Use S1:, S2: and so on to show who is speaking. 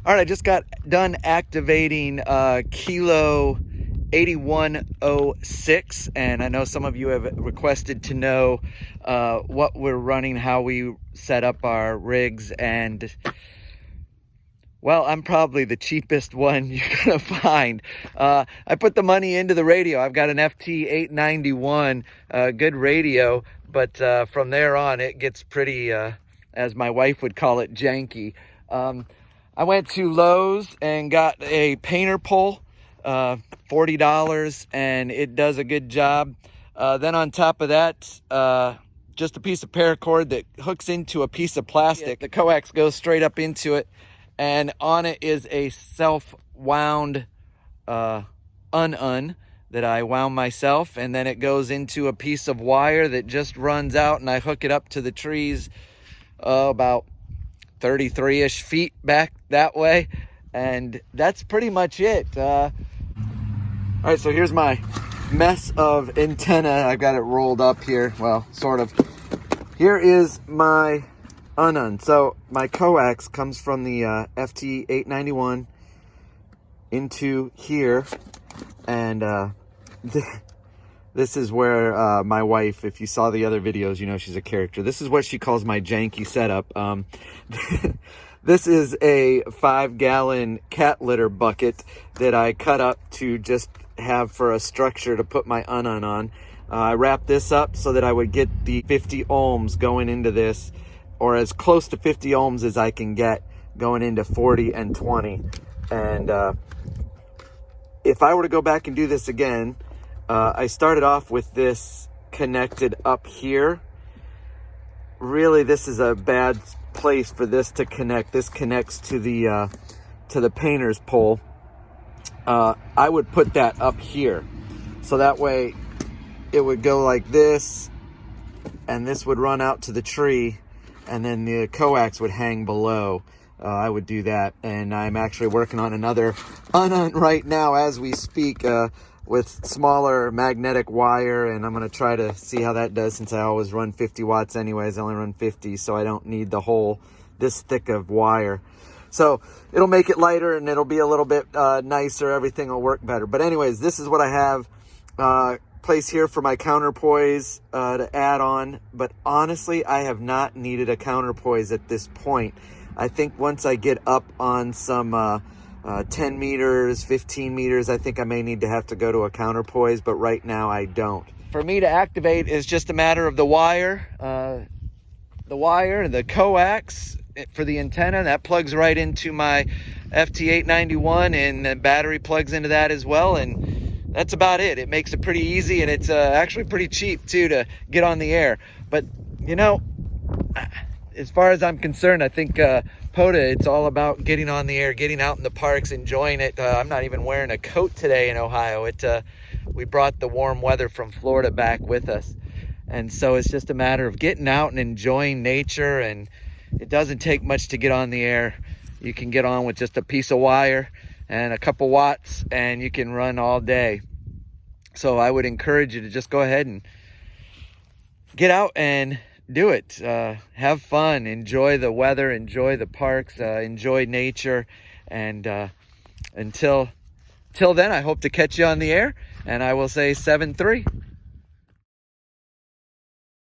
S1: All right, I just got done activating Kilo 8106, and I know some of you have requested to know what we're running, how we set up our rigs, and well, I'm probably the cheapest one you're gonna find. I put the money into the radio. I've got an FT891, good radio, but from there on it gets pretty, as my wife would call it, janky. I went to Lowe's and got a painter pole, $40, and it does a good job. Then on top of that, just a piece of paracord that hooks into a piece of plastic. The coax goes straight up into it, and on it is a self-wound un that I wound myself, and then it goes into a piece of wire that just runs out, and I hook it up to the trees about 33-ish feet back that way, and that's pretty much it. All right, so here's my mess of antenna. I've got it rolled up here, well, sort of. Here is my un. So my coax comes from the FT891 into here, and this is where my wife, if you saw the other videos, you know she's a character. This is what she calls my janky setup. This is a 5-gallon cat litter bucket that I cut up to just have for a structure to put my un on. I wrapped this up so that I would get the 50 ohms going into this, or as close to 50 ohms as I can get going into 40 and 20. And if I were to go back and do this again, I started off with this connected up here. Really, this is a bad place for this to connect. This connects to the painter's pole. I would put that up here, so that way it would go like this, and this would run out to the tree, and then the coax would hang below. I would do that, and I'm actually working on another un right now as we speak, with smaller magnetic wire, and I'm going to try to see how that does, since I always run 50 watts anyways. I only run 50, so I don't need the whole this thick of wire. So it'll make it lighter, and it'll be a little bit nicer. Everything will work better. But anyways, this is what I have. Place here for my counterpoise to add on. But honestly, I have not needed a counterpoise at this point. I think once I get up on some 10 meters, 15 meters, I think I may need to have to go to a counterpoise, but right now I don't. For me to activate is just a matter of the wire, the coax for the antenna. That plugs right into my FT891, and the battery plugs into that as well, and that's about it. It makes it pretty easy, and it's actually pretty cheap too to get on the air. But you know, as far as I'm concerned, I think POTA, it's all about getting on the air, getting out in the parks, enjoying it. I'm not even wearing a coat today in Ohio. We brought the warm weather from Florida back with us. And so it's just a matter of getting out and enjoying nature, and it doesn't take much to get on the air. You can get on with just a piece of wire and a couple watts, and you can run all day. So I would encourage you to just go ahead and get out and do it. Have fun, enjoy the weather, enjoy the parks, enjoy nature, and until then, I hope to catch you on the air, and I will say 7-3.